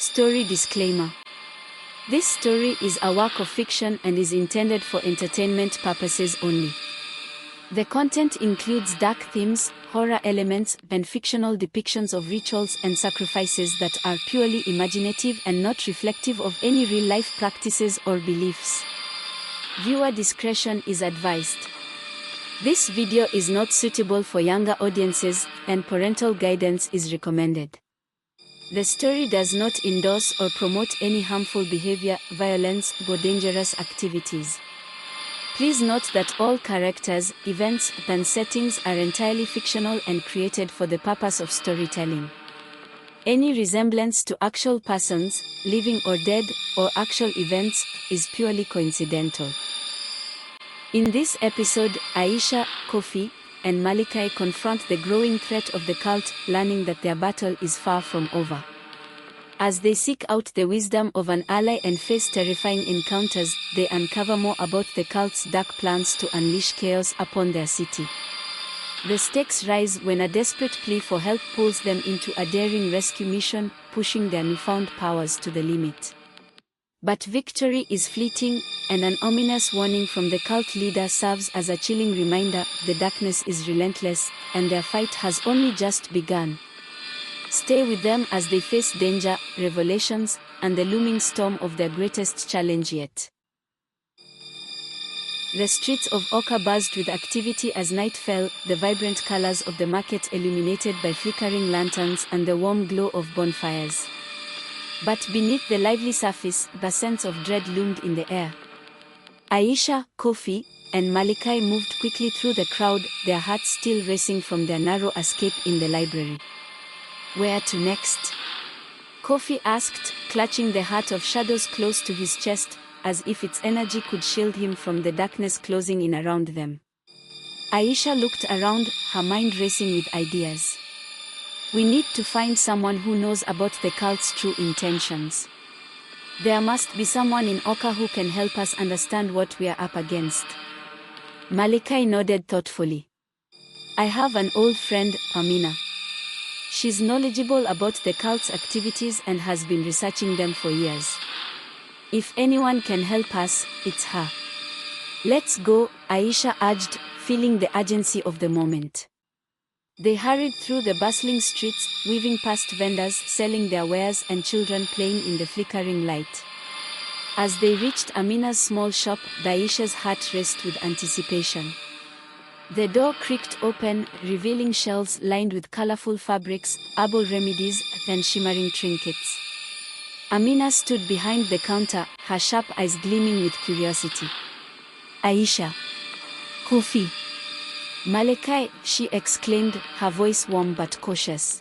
Story disclaimer. This story is a work of fiction and is intended for entertainment purposes only. The content includes dark themes, horror elements, and fictional depictions of rituals and sacrifices that are purely imaginative and not reflective of any real-life practices or beliefs. Viewer discretion is advised. This video is not suitable for younger audiences, and parental guidance is recommended. The story does not endorse or promote any harmful behavior, violence, or dangerous activities. Please note that all characters, events, and settings are entirely fictional and created for the purpose of storytelling. Any resemblance to actual persons, living or dead, or actual events, is purely coincidental. In this episode, Aisha, Kofi, and Malachi confront the growing threat of the cult, learning that their battle is far from over. As they seek out the wisdom of an ally and face terrifying encounters, they uncover more about the cult's dark plans to unleash chaos upon their city. The stakes rise when a desperate plea for help pulls them into a daring rescue mission, pushing their newfound powers to the limit. But victory is fleeting, and an ominous warning from the cult leader serves as a chilling reminder: the darkness is relentless, and their fight has only just begun. Stay with them as they face danger, revelations, and the looming storm of their greatest challenge yet. The streets of Awka buzzed with activity as night fell, the vibrant colors of the market illuminated by flickering lanterns and the warm glow of bonfires. But beneath the lively surface, the sense of dread loomed in the air. Aisha, Kofi, and Malachi moved quickly through the crowd, their hearts still racing from their narrow escape in the library. Where to next? Kofi asked, clutching the heart of shadows close to his chest, as if its energy could shield him from the darkness closing in around them. Aisha looked around, her mind racing with ideas. We need to find someone who knows about the cult's true intentions. There must be someone in Awka who can help us understand what we are up against. Malachi nodded thoughtfully. I have an old friend, Amina. She's knowledgeable about the cult's activities and has been researching them for years. If anyone can help us, it's her. Let's go, Aisha urged, feeling the urgency of the moment. They hurried through the bustling streets, weaving past vendors selling their wares and children playing in the flickering light. As they reached Amina's small shop, Aisha's heart raced with anticipation. The door creaked open, revealing shelves lined with colorful fabrics, herbal remedies, and shimmering trinkets. Amina stood behind the counter, her sharp eyes gleaming with curiosity. Aisha. Kofi. Malachi, she exclaimed, her voice warm but cautious.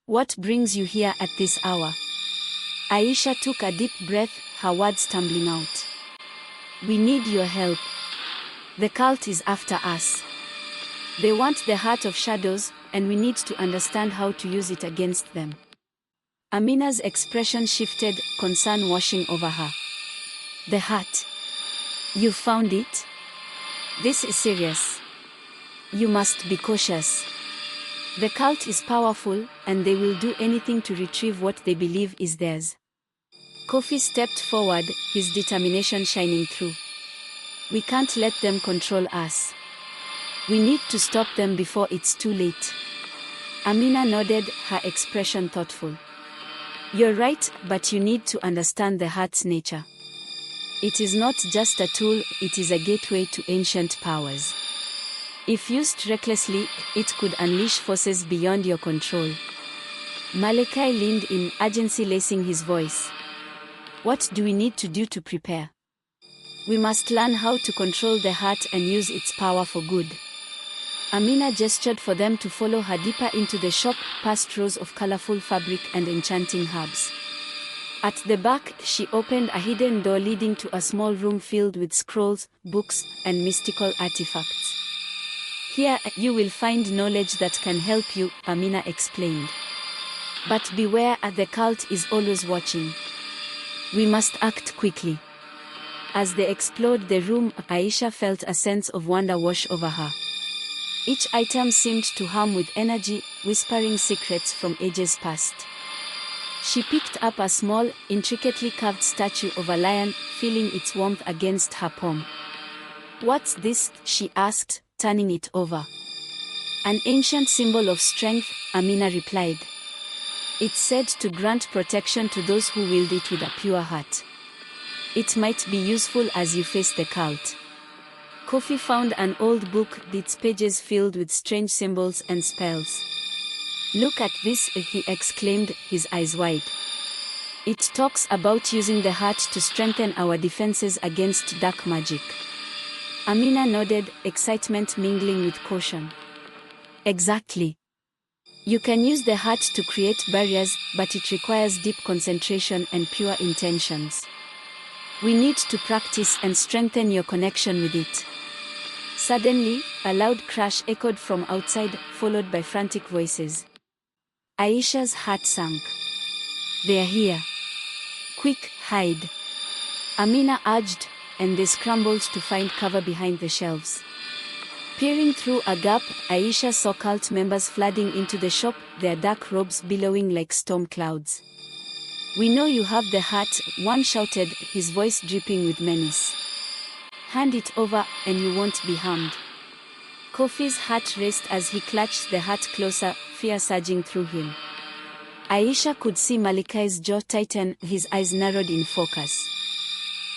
What brings you here at this hour? Aisha took a deep breath, her words tumbling out. We need your help. The cult is after us. They want the heart of shadows, and we need to understand how to use it against them. Amina's expression shifted, concern washing over her. The heart. You found it? This is serious. You must be cautious. The cult is powerful, and they will do anything to retrieve what they believe is theirs. Kofi stepped forward, his determination shining through. We can't let them control us. We need to stop them before it's too late. Amina nodded, her expression thoughtful. You're right, but you need to understand the heart's nature. It is not just a tool, it is a gateway to ancient powers. If used recklessly, it could unleash forces beyond your control. Malachi leaned in, urgency lacing his voice. What do we need to do to prepare? We must learn how to control the heart and use its power for good. Amina gestured for them to follow her deeper into the shop, past rows of colorful fabric and enchanting herbs. At the back, she opened a hidden door leading to a small room filled with scrolls, books, and mystical artifacts. Here, you will find knowledge that can help you, Amina explained. But beware, the cult is always watching. We must act quickly. As they explored the room, Aisha felt a sense of wonder wash over her. Each item seemed to hum with energy, whispering secrets from ages past. She picked up a small, intricately carved statue of a lion, feeling its warmth against her palm. "What's this?" she asked, turning it over. "An ancient symbol of strength," Amina replied. "It's said to grant protection to those who wield it with a pure heart. It might be useful as you face the cult." Kofi found an old book, its pages filled with strange symbols and spells. "Look at this," he exclaimed, his eyes wide. "It talks about using the heart to strengthen our defenses against dark magic." Amina nodded, excitement mingling with caution. "Exactly. You can use the heart to create barriers, but it requires deep concentration and pure intentions. We need to practice and strengthen your connection with it." Suddenly, a loud crash echoed from outside, followed by frantic voices. Aisha's heart sank. "They're here. Quick, hide," Amina urged, and they scrambled to find cover behind the shelves. Peering through a gap, Aisha saw cult members flooding into the shop, their dark robes billowing like storm clouds. "We know you have the heart," one shouted, his voice dripping with menace. "Hand it over, and you won't be harmed." Kofi's heart raced as he clutched the heart closer, fear surging through him. Aisha could see Malachi's jaw tighten, his eyes narrowed in focus.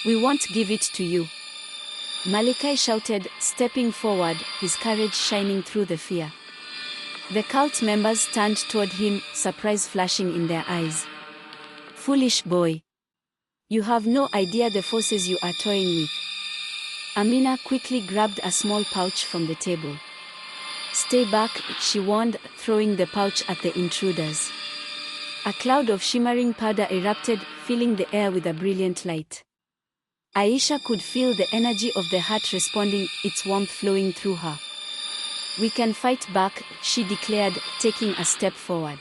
"We won't give it to you," Malachi shouted, stepping forward, his courage shining through the fear. The cult members turned toward him, surprise flashing in their eyes. "Foolish boy. You have no idea the forces you are toying with." Amina quickly grabbed a small pouch from the table. "Stay back," she warned, throwing the pouch at the intruders. A cloud of shimmering powder erupted, filling the air with a brilliant light. Aisha could feel the energy of the heart responding, its warmth flowing through her. "We can fight back," she declared, taking a step forward.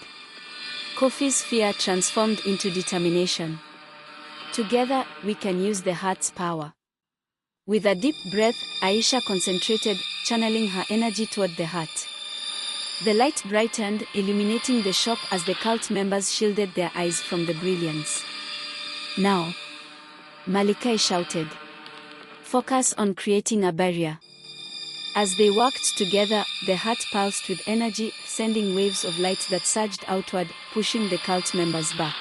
Kofi's fear transformed into determination. "Together, we can use the heart's power." With a deep breath, Aisha concentrated, channeling her energy toward the heart. The light brightened, illuminating the shop as the cult members shielded their eyes from the brilliance. "Now," Malachi shouted. "Focus on creating a barrier." As they worked together, the heart pulsed with energy, sending waves of light that surged outward, pushing the cult members back.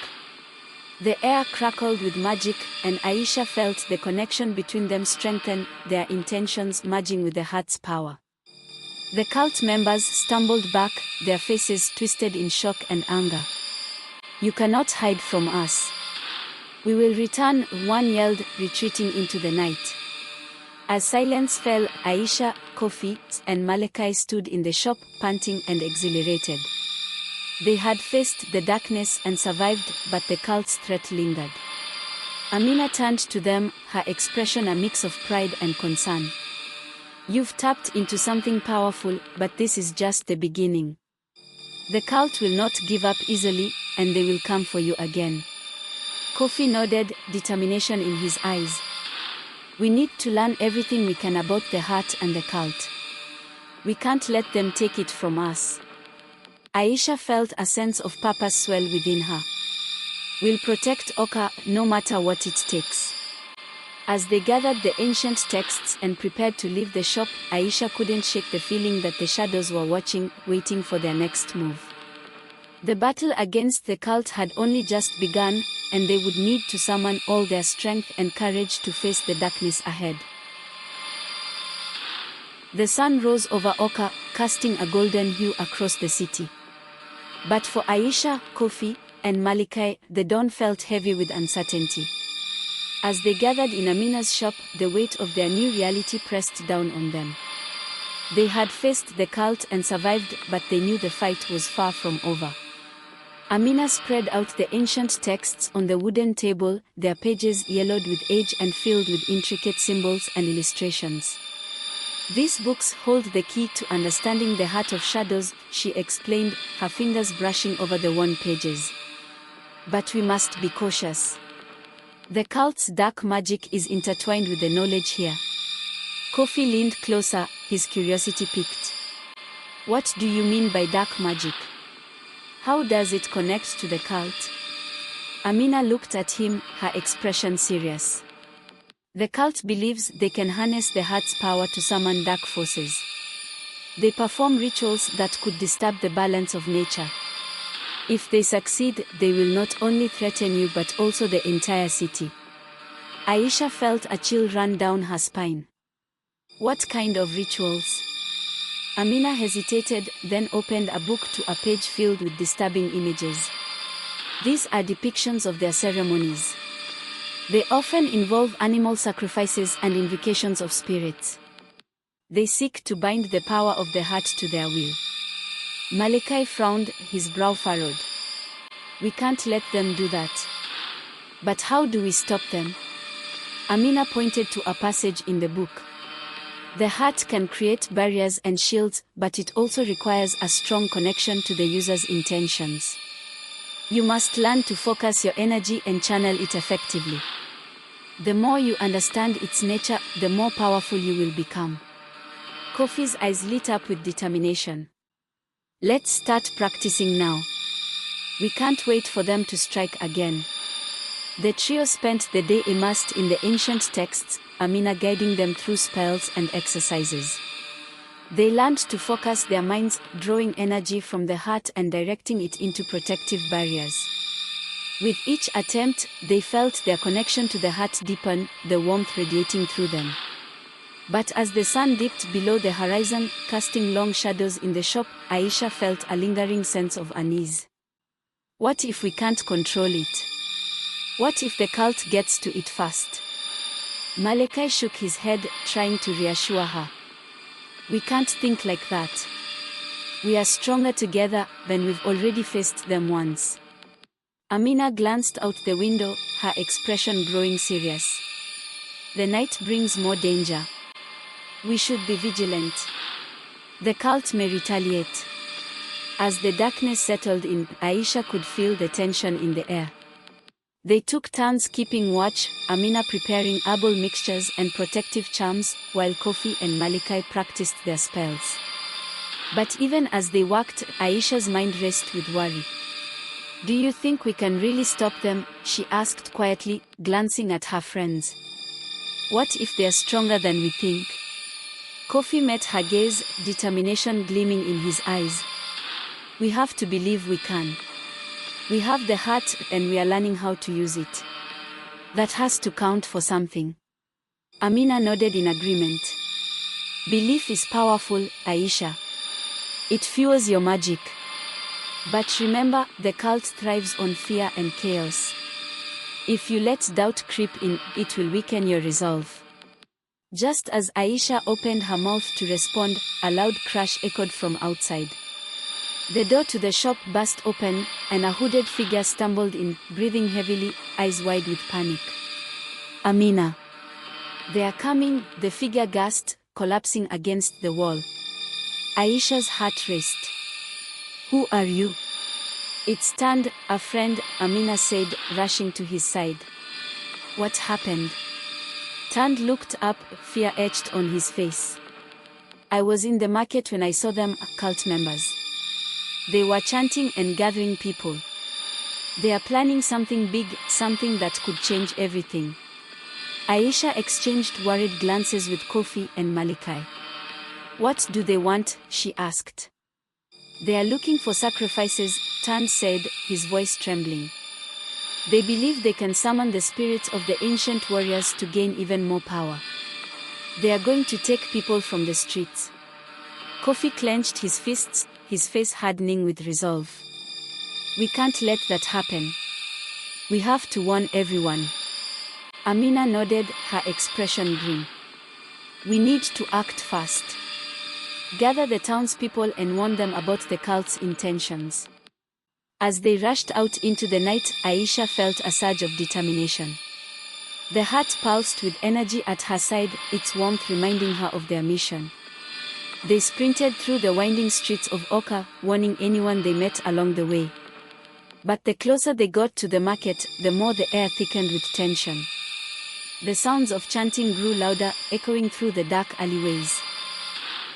The air crackled with magic, and Aisha felt the connection between them strengthen, their intentions merging with the heart's power. The cult members stumbled back, their faces twisted in shock and anger. "You cannot hide from us. We will return," one yelled, retreating into the night. As silence fell, Aisha, Kofi, and Malachi stood in the shop, panting and exhilarated. They had faced the darkness and survived, but the cult's threat lingered. Amina turned to them, her expression a mix of pride and concern. "You've tapped into something powerful, but this is just the beginning. The cult will not give up easily, and they will come for you again." Kofi nodded, determination in his eyes. "We need to learn everything we can about the heart and the cult. We can't let them take it from us." Aisha felt a sense of purpose swell within her. "We'll protect Awka, no matter what it takes." As they gathered the ancient texts and prepared to leave the shop, Aisha couldn't shake the feeling that the shadows were watching, waiting for their next move. The battle against the cult had only just begun, and they would need to summon all their strength and courage to face the darkness ahead. The sun rose over Awka, casting a golden hue across the city. But for Aisha, Kofi, and Malachi, the dawn felt heavy with uncertainty. As they gathered in Amina's shop, the weight of their new reality pressed down on them. They had faced the cult and survived, but they knew the fight was far from over. Amina spread out the ancient texts on the wooden table, their pages yellowed with age and filled with intricate symbols and illustrations. "These books hold the key to understanding the heart of shadows," she explained, her fingers brushing over the worn pages. "But we must be cautious. The cult's dark magic is intertwined with the knowledge here." Kofi leaned closer, his curiosity piqued. "What do you mean by dark magic? How does it connect to the cult?" Amina looked at him, her expression serious. The cult believes they can harness the heart's power to summon dark forces. They perform rituals that could disturb the balance of nature. If they succeed, they will not only threaten you but also the entire city. Aisha felt a chill run down her spine. What kind of rituals? Amina hesitated, then opened a book to a page filled with disturbing images. These are depictions of their ceremonies. They often involve animal sacrifices and invocations of spirits. They seek to bind the power of the heart to their will. Malachi frowned, his brow furrowed. We can't let them do that. But how do we stop them? Amina pointed to a passage in the book. The heart can create barriers and shields, but it also requires a strong connection to the user's intentions. You must learn to focus your energy and channel it effectively. The more you understand its nature, the more powerful you will become. Kofi's eyes lit up with determination. Let's start practicing now. We can't wait for them to strike again. The trio spent the day immersed in the ancient texts, Amina guiding them through spells and exercises. They learned to focus their minds, drawing energy from the heart and directing it into protective barriers. With each attempt, they felt their connection to the heart deepen, the warmth radiating through them. But as the sun dipped below the horizon, casting long shadows in the shop, Aisha felt a lingering sense of unease. What if we can't control it? What if the cult gets to it fast? Malachi shook his head, trying to reassure her. We can't think like that. We are stronger together than we've already faced them once. Amina glanced out the window, her expression growing serious. The night brings more danger. We should be vigilant. The cult may retaliate. As the darkness settled in, Aisha could feel the tension in the air. They took turns keeping watch, Amina preparing herbal mixtures and protective charms, while Kofi and Malachi practiced their spells. But even as they worked, Aisha's mind raced with worry. Do you think we can really stop them? She asked quietly, glancing at her friends. What if they are stronger than we think? Kofi met her gaze, determination gleaming in his eyes. We have to believe we can. We have the heart, and we are learning how to use it. That has to count for something. Amina nodded in agreement. Belief is powerful, Aisha. It fuels your magic. But remember, the cult thrives on fear and chaos. If you let doubt creep in, it will weaken your resolve. Just as Aisha opened her mouth to respond, a loud crash echoed from outside. The door to the shop burst open, and a hooded figure stumbled in, breathing heavily, eyes wide with panic. Amina. They are coming, the figure gasped, collapsing against the wall. Aisha's heart raced. Who are you? It's Tand, a friend, Amina said, rushing to his side. What happened? Tand looked up, fear etched on his face. I was in the market when I saw them, cult members. They were chanting and gathering people. They are planning something big, something that could change everything. Aisha exchanged worried glances with Kofi and Malachi. What do they want? She asked. They are looking for sacrifices, Tand said, his voice trembling. They believe they can summon the spirits of the ancient warriors to gain even more power. They are going to take people from the streets. Kofi clenched his fists, his face hardening with resolve. We can't let that happen. We have to warn everyone. Amina nodded, her expression grim. We need to act fast. Gather the townspeople and warn them about the cult's intentions. As they rushed out into the night, Aisha felt a surge of determination. The heart pulsed with energy at her side, its warmth reminding her of their mission. They sprinted through the winding streets of Awka, warning anyone they met along the way. But the closer they got to the market, the more the air thickened with tension. The sounds of chanting grew louder, echoing through the dark alleyways.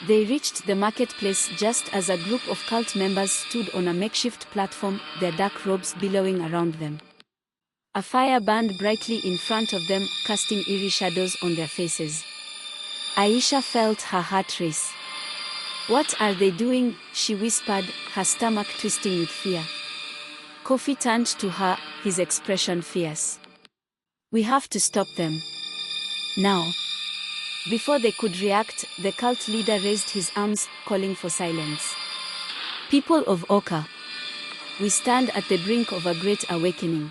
They reached the marketplace just as a group of cult members stood on a makeshift platform, their dark robes billowing around them. A fire burned brightly in front of them, casting eerie shadows on their faces. Aisha felt her heart race. "What are they doing?" she whispered, her stomach twisting with fear. Kofi turned to her, his expression fierce. "We have to stop them. Now." Before they could react, the cult leader raised his arms, calling for silence. "People of Awka, we stand at the brink of a great awakening.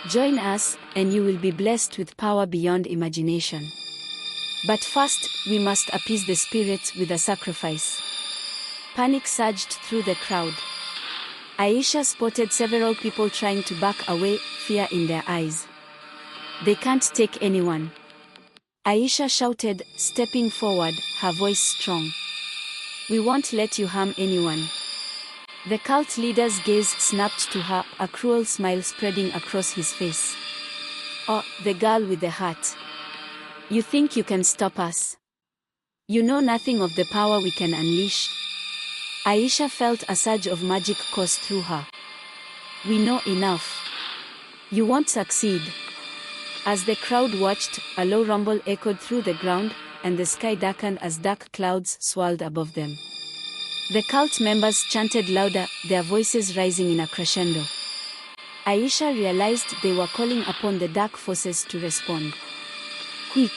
Join us, and you will be blessed with power beyond imagination. But first, we must appease the spirits with a sacrifice." Panic surged through the crowd. Aisha spotted several people trying to back away, fear in their eyes. "They can't take anyone," Aisha shouted, stepping forward, her voice strong. "We won't let you harm anyone." The cult leader's gaze snapped to her, a cruel smile spreading across his face. "Oh, the girl with the heart. You think you can stop us? You know nothing of the power we can unleash." Aisha felt a surge of magic course through her. "We know enough. You won't succeed." As the crowd watched, a low rumble echoed through the ground, and the sky darkened as dark clouds swirled above them. The cult members chanted louder, their voices rising in a crescendo. Aisha realized they were calling upon the dark forces to respond. "Quick!"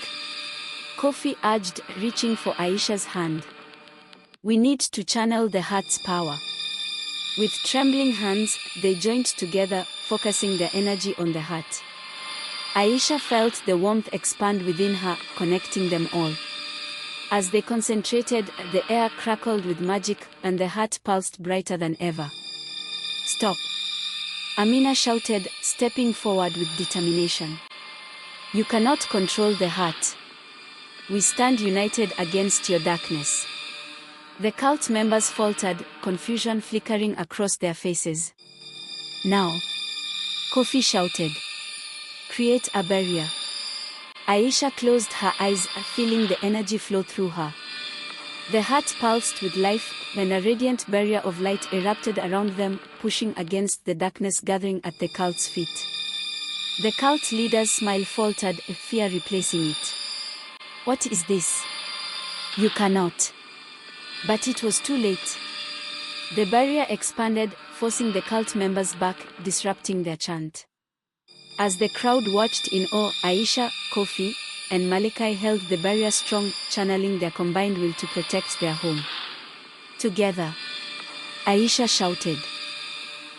Kofi urged, reaching for Aisha's hand. "We need to channel the heart's power." With trembling hands, they joined together, focusing their energy on the heart. Aisha felt the warmth expand within her, connecting them all. As they concentrated, the air crackled with magic, and the heart pulsed brighter than ever. "Stop!" Amina shouted, stepping forward with determination. "You cannot control the heart. We stand united against your darkness." The cult members faltered, confusion flickering across their faces. "Now!" Kofi shouted. "Create a barrier." Aisha closed her eyes, feeling the energy flow through her. The heart pulsed with life, when a radiant barrier of light erupted around them, pushing against the darkness gathering at the cult's feet. The cult leader's smile faltered, fear replacing it. "What is this? You cannot." But it was too late. The barrier expanded, forcing the cult members back, disrupting their chant. As the crowd watched in awe, Aisha, Kofi, and Malachi held the barrier strong, channeling their combined will to protect their home. Together, Aisha shouted,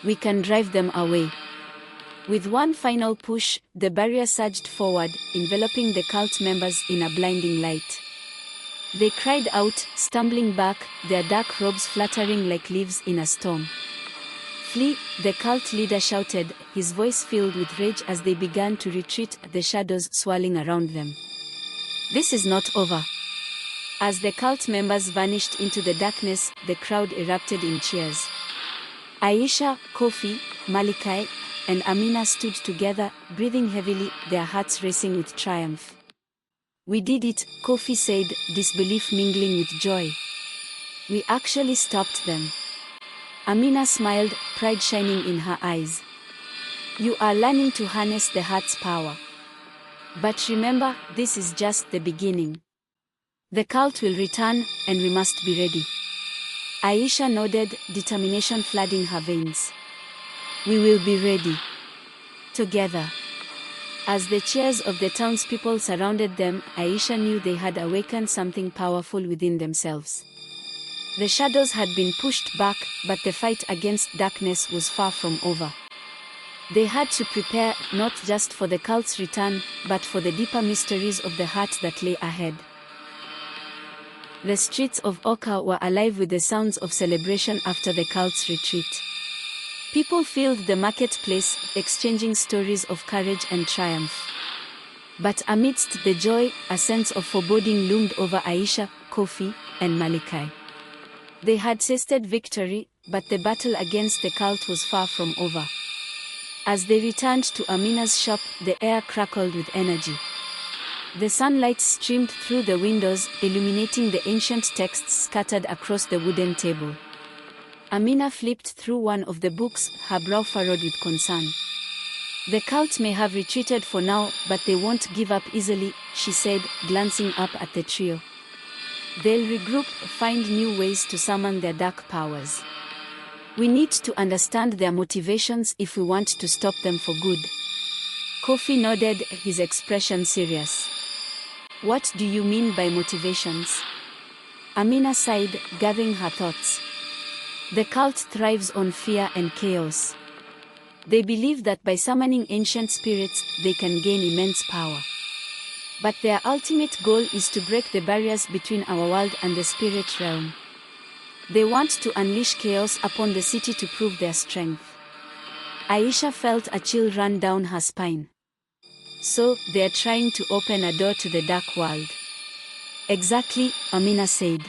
"We can drive them away." With one final push, the barrier surged forward, enveloping the cult members in a blinding light. They cried out, stumbling back, their dark robes fluttering like leaves in a storm. "Flee!" the cult leader shouted, his voice filled with rage as they began to retreat, the shadows swirling around them. "This is not over." As the cult members vanished into the darkness, the crowd erupted in cheers. Aisha, Kofi, Malachi, and Amina stood together, breathing heavily, their hearts racing with triumph. "We did it," Kofi said, disbelief mingling with joy. "We actually stopped them." Amina smiled, pride shining in her eyes. "You are learning to harness the heart's power. But remember, this is just the beginning. The cult will return, and we must be ready." Aisha nodded, determination flooding her veins. "We will be ready. Together." As the cheers of the townspeople surrounded them, Aisha knew they had awakened something powerful within themselves. The shadows had been pushed back, but the fight against darkness was far from over. They had to prepare, not just for the cult's return, but for the deeper mysteries of the heart that lay ahead. The streets of Awka were alive with the sounds of celebration after the cult's retreat. People filled the marketplace, exchanging stories of courage and triumph. But amidst the joy, a sense of foreboding loomed over Aisha, Kofi, and Malachi. They had tasted victory, but the battle against the cult was far from over. As they returned to Amina's shop, the air crackled with energy. The sunlight streamed through the windows, illuminating the ancient texts scattered across the wooden table. Amina flipped through one of the books, her brow furrowed with concern. The cult may have retreated for now, but they won't give up easily, she said, glancing up at the trio. They'll regroup, find new ways to summon their dark powers. We need to understand their motivations if we want to stop them for good. Kofi nodded, his expression serious. What do you mean by motivations? Amina sighed, gathering her thoughts. The cult thrives on fear and chaos. They believe that by summoning ancient spirits, they can gain immense power. But their ultimate goal is to break the barriers between our world and the spirit realm. They want to unleash chaos upon the city to prove their strength. Aisha felt a chill run down her spine. So, they are trying to open a door to the dark world. Exactly, Amina said.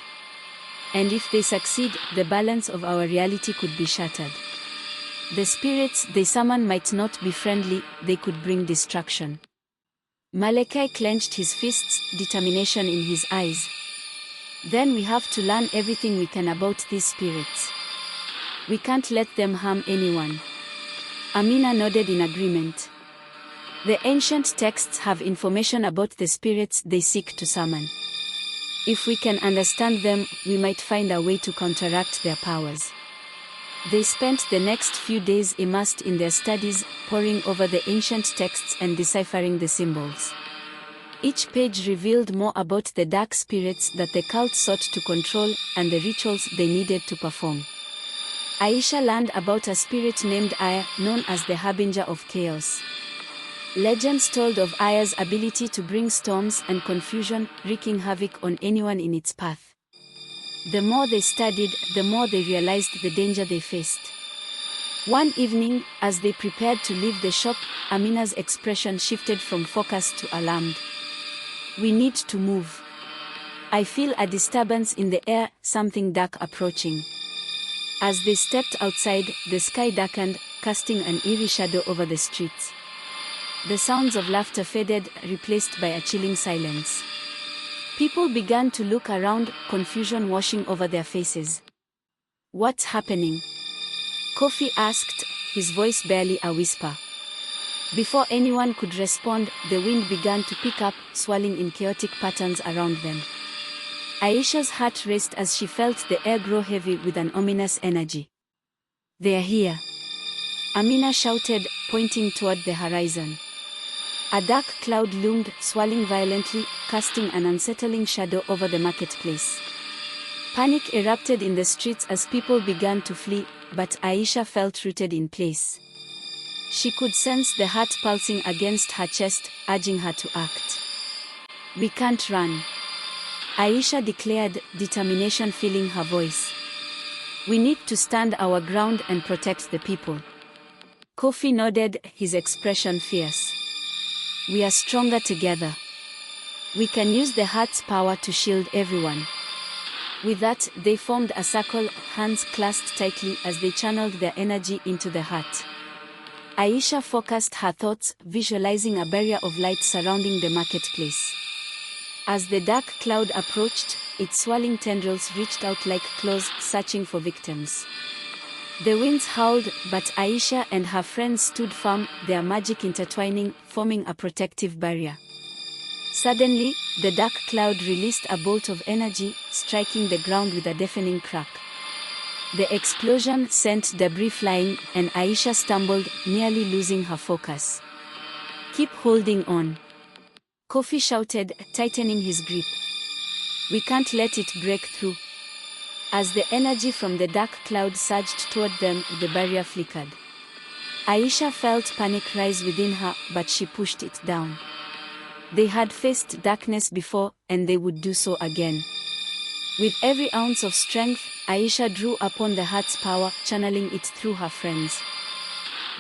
And if they succeed, the balance of our reality could be shattered. The spirits they summon might not be friendly, they could bring destruction. Malachi clenched his fists, determination in his eyes. Then we have to learn everything we can about these spirits. We can't let them harm anyone. Amina nodded in agreement. The ancient texts have information about the spirits they seek to summon. If we can understand them, we might find a way to counteract their powers. They spent the next few days immersed in their studies, poring over the ancient texts and deciphering the symbols. Each page revealed more about the dark spirits that the cult sought to control, and the rituals they needed to perform. Aisha learned about a spirit named Aya, known as the Harbinger of Chaos. Legends told of Aya's ability to bring storms and confusion, wreaking havoc on anyone in its path. The more they studied, the more they realized the danger they faced. One evening, as they prepared to leave the shop, Amina's expression shifted from focused to alarmed. We need to move. I feel a disturbance in the air, something dark approaching. As they stepped outside, the sky darkened, casting an eerie shadow over the streets. The sounds of laughter faded, replaced by a chilling silence. People began to look around, confusion washing over their faces. What's happening? Kofi asked, his voice barely a whisper. Before anyone could respond, the wind began to pick up, swirling in chaotic patterns around them. Aisha's heart raced as she felt the air grow heavy with an ominous energy. They are here. Amina shouted, pointing toward the horizon. A dark cloud loomed, swirling violently, casting an unsettling shadow over the marketplace. Panic erupted in the streets as people began to flee, but Aisha felt rooted in place. She could sense the heart pulsing against her chest, urging her to act. We can't run, Aisha declared, determination filling her voice. We need to stand our ground and protect the people. Kofi nodded, his expression fierce. We are stronger together. We can use the heart's power to shield everyone. With that, they formed a circle, hands clasped tightly as they channeled their energy into the heart. Aisha focused her thoughts, visualizing a barrier of light surrounding the marketplace. As the dark cloud approached, its swirling tendrils reached out like claws, searching for victims. The winds howled, but Aisha and her friends stood firm, their magic intertwining, forming a protective barrier. Suddenly, the dark cloud released a bolt of energy, striking the ground with a deafening crack. The explosion sent debris flying, and Aisha stumbled, nearly losing her focus. Keep holding on, Kofi shouted, tightening his grip. We can't let it break through. As the energy from the dark cloud surged toward them, the barrier flickered. Aisha felt panic rise within her, but she pushed it down. They had faced darkness before, and they would do so again. With every ounce of strength, Aisha drew upon the heart's power, channeling it through her friends.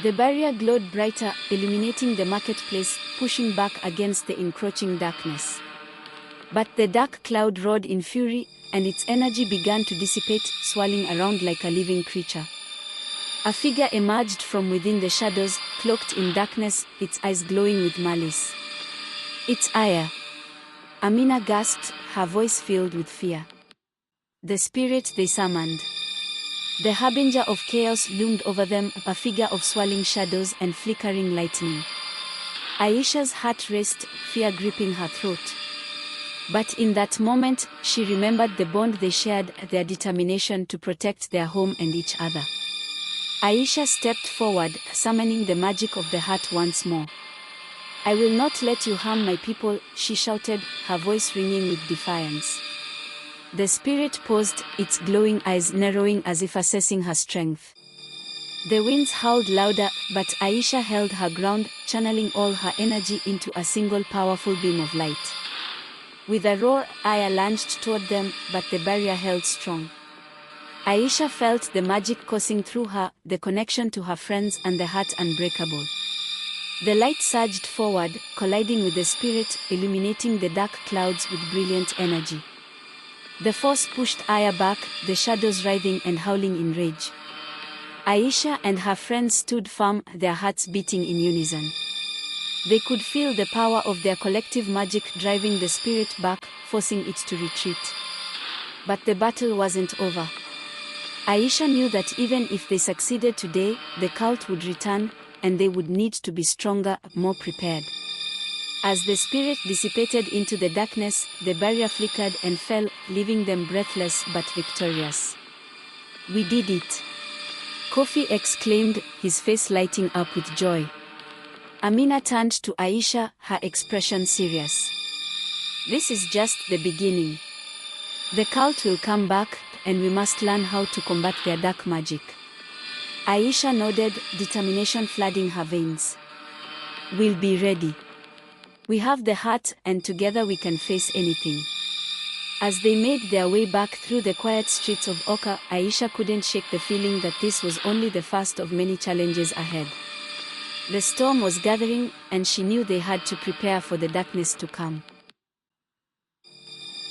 The barrier glowed brighter, illuminating the marketplace, pushing back against the encroaching darkness. But the dark cloud roared in fury, and its energy began to dissipate, swirling around like a living creature. A figure emerged from within the shadows, cloaked in darkness, its eyes glowing with malice. It's Aya. Amina gasped, her voice filled with fear. The spirit they summoned. The harbinger of chaos loomed over them, a figure of swirling shadows and flickering lightning. Aisha's heart raced, fear gripping her throat. But in that moment, she remembered the bond they shared, their determination to protect their home and each other. Aisha stepped forward, summoning the magic of the heart once more. "I will not let you harm my people," she shouted, her voice ringing with defiance. The spirit paused, its glowing eyes narrowing as if assessing her strength. The winds howled louder, but Aisha held her ground, channeling all her energy into a single powerful beam of light. With a roar, Aya lunged toward them, but the barrier held strong. Aisha felt the magic coursing through her, the connection to her friends and the heart unbreakable. The light surged forward, colliding with the spirit, illuminating the dark clouds with brilliant energy. The force pushed Aya back, the shadows writhing and howling in rage. Aisha and her friends stood firm, their hearts beating in unison. They could feel the power of their collective magic driving the spirit back, forcing it to retreat. But the battle wasn't over. Aisha knew that even if they succeeded today, the cult would return, and they would need to be stronger, more prepared. As the spirit dissipated into the darkness, the barrier flickered and fell, leaving them breathless but victorious. "We did it!" Kofi exclaimed, his face lighting up with joy. Amina turned to Aisha, her expression serious. "This is just the beginning. The cult will come back, and we must learn how to combat their dark magic." Aisha nodded, determination flooding her veins. "We'll be ready. We have the heart, and together we can face anything." As they made their way back through the quiet streets of Awka, Aisha couldn't shake the feeling that this was only the first of many challenges ahead. The storm was gathering, and she knew they had to prepare for the darkness to come.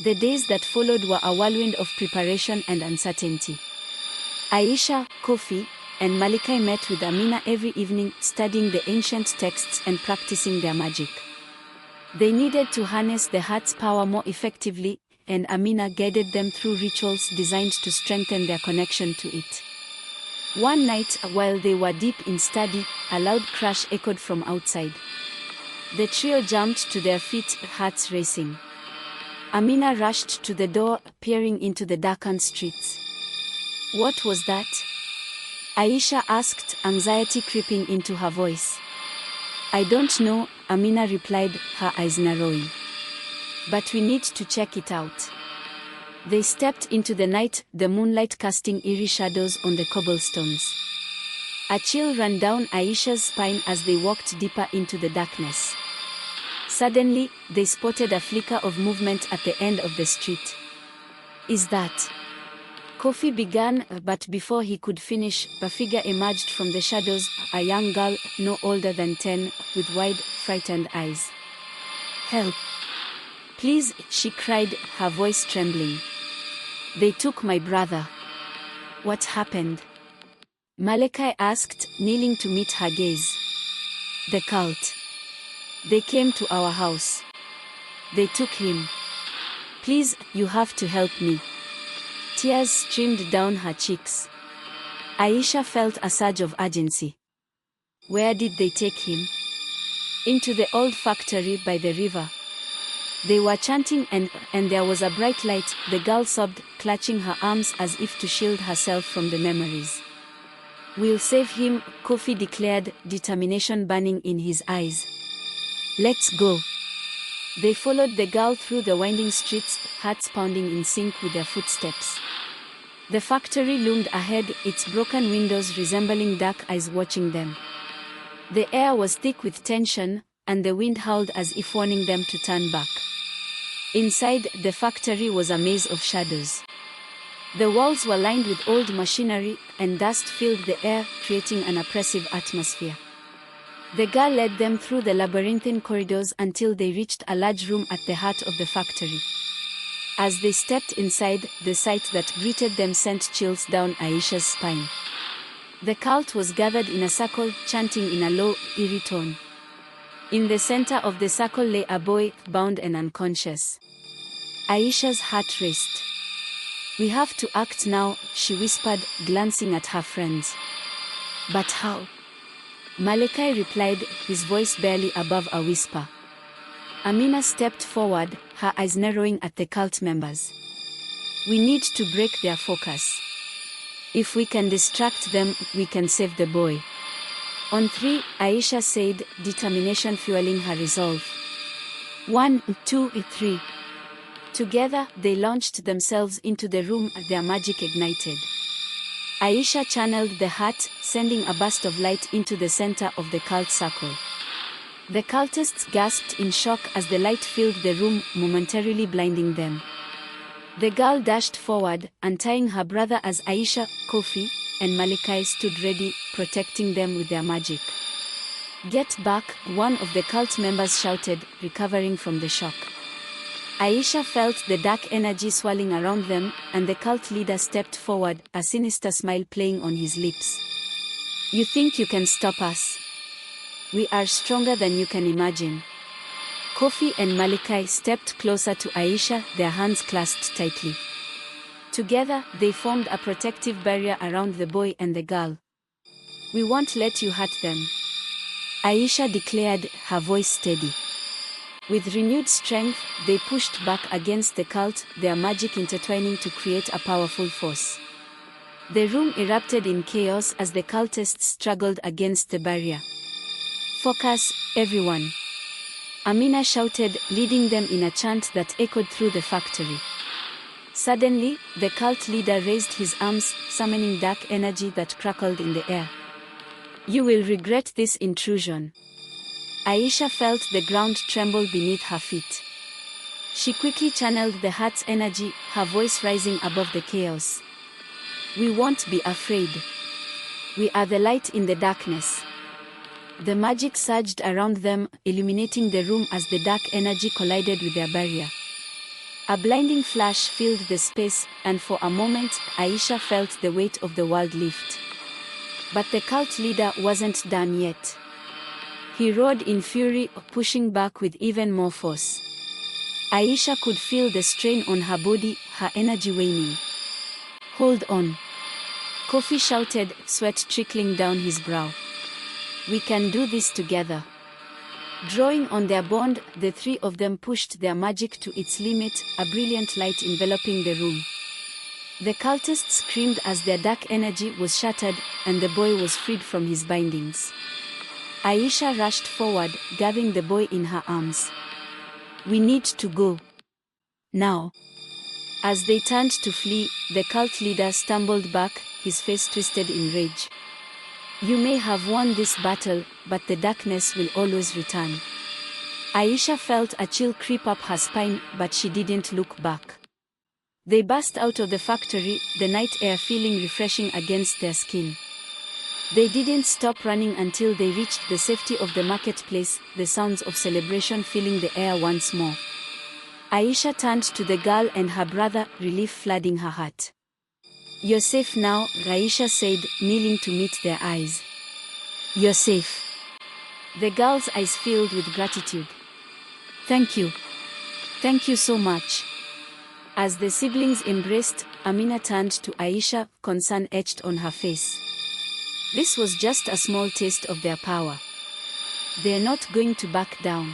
The days that followed were a whirlwind of preparation and uncertainty. Aisha, Kofi, and Malikai met with Amina every evening, studying the ancient texts and practicing their magic. They needed to harness the heart's power more effectively, and Amina guided them through rituals designed to strengthen their connection to it. One night, while they were deep in study, a loud crash echoed from outside. The trio jumped to their feet, hearts racing. Amina rushed to the door, peering into the darkened streets. "What was that?" Aisha asked, anxiety creeping into her voice. "I don't know," Amina replied, her eyes narrowing. "But we need to check it out." They stepped into the night, the moonlight casting eerie shadows on the cobblestones. A chill ran down Aisha's spine as they walked deeper into the darkness. Suddenly, they spotted a flicker of movement at the end of the street. "Is that?" Kofi began, but before he could finish, a figure emerged from the shadows, a young girl, no older than 10, with wide, frightened eyes. "Help! Please," she cried, her voice trembling. "They took my brother." "What happened?" Malachi asked, kneeling to meet her gaze. "The cult. They came to our house. They took him. Please, you have to help me." Tears streamed down her cheeks. Aisha felt a surge of urgency. "Where did they take him?" "Into the old factory by the river." They were chanting and there was a bright light, the girl sobbed, clutching her arms as if to shield herself from the memories. "We'll save him," Kofi declared, determination burning in his eyes. "Let's go." They followed the girl through the winding streets, hearts pounding in sync with their footsteps. The factory loomed ahead, its broken windows resembling dark eyes watching them. The air was thick with tension, and the wind howled as if warning them to turn back. Inside, the factory was a maze of shadows. The walls were lined with old machinery, and dust filled the air, creating an oppressive atmosphere. The girl led them through the labyrinthine corridors until they reached a large room at the heart of the factory. As they stepped inside, the sight that greeted them sent chills down Aisha's spine. The cult was gathered in a circle, chanting in a low, eerie tone. In the center of the circle lay a boy, bound and unconscious. Aisha's heart raced. We have to act now, she whispered, glancing at her friends. But how? Malachi replied, his voice barely above a whisper. Amina stepped forward, her eyes narrowing at the cult members. We need to break their focus. If we can distract them, we can save the boy. On 3, Aisha said, determination fueling her resolve. 1, 2, 3. Together, they launched themselves into the room, their magic ignited. Aisha channeled the heart, sending a burst of light into the center of the cult circle. The cultists gasped in shock as the light filled the room, momentarily blinding them. The girl dashed forward, untying her brother as Aisha, Kofi, and Malachi stood ready, protecting them with their magic. Get back, one of the cult members shouted, recovering from the shock. Aisha felt the dark energy swirling around them, and the cult leader stepped forward, a sinister smile playing on his lips. You think you can stop us? We are stronger than you can imagine. Kofi and Malachi stepped closer to Aisha, their hands clasped tightly. Together, they formed a protective barrier around the boy and the girl. We won't let you hurt them, Aisha declared, her voice steady. With renewed strength, they pushed back against the cult, their magic intertwining to create a powerful force. The room erupted in chaos as the cultists struggled against the barrier. Focus, everyone, Amina shouted, leading them in a chant that echoed through the factory. Suddenly, the cult leader raised his arms, summoning dark energy that crackled in the air. You will regret this intrusion. Aisha felt the ground tremble beneath her feet. She quickly channeled the heart's energy, her voice rising above the chaos. We won't be afraid. We are the light in the darkness. The magic surged around them, illuminating the room as the dark energy collided with their barrier. A blinding flash filled the space, and for a moment, Aisha felt the weight of the world lift. But the cult leader wasn't done yet. He roared in fury, pushing back with even more force. Aisha could feel the strain on her body, her energy waning. Hold on, Kofi shouted, sweat trickling down his brow. We can do this together. Drawing on their bond, the three of them pushed their magic to its limit, a brilliant light enveloping the room. The cultists screamed as their dark energy was shattered, and the boy was freed from his bindings. Aisha rushed forward, gathering the boy in her arms. We need to go. Now. As they turned to flee, the cult leader stumbled back, his face twisted in rage. You may have won this battle, but the darkness will always return. Aisha felt a chill creep up her spine, but she didn't look back. They burst out of the factory, the night air feeling refreshing against their skin. They didn't stop running until they reached the safety of the marketplace, the sounds of celebration filling the air once more. Aisha turned to the girl and her brother, relief flooding her heart. You're safe now, Aisha said, kneeling to meet their eyes. You're safe. The girl's eyes filled with gratitude. Thank you. Thank you so much. As the siblings embraced, Amina turned to Aisha, concern etched on her face. This was just a small taste of their power. They're not going to back down.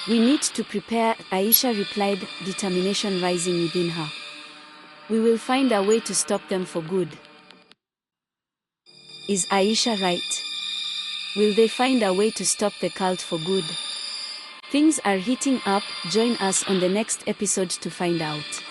We need to prepare, Aisha replied, determination rising within her. We will find a way to stop them for good. Is Aisha right? Will they find a way to stop the cult for good? Things are heating up, join us on the next episode to find out.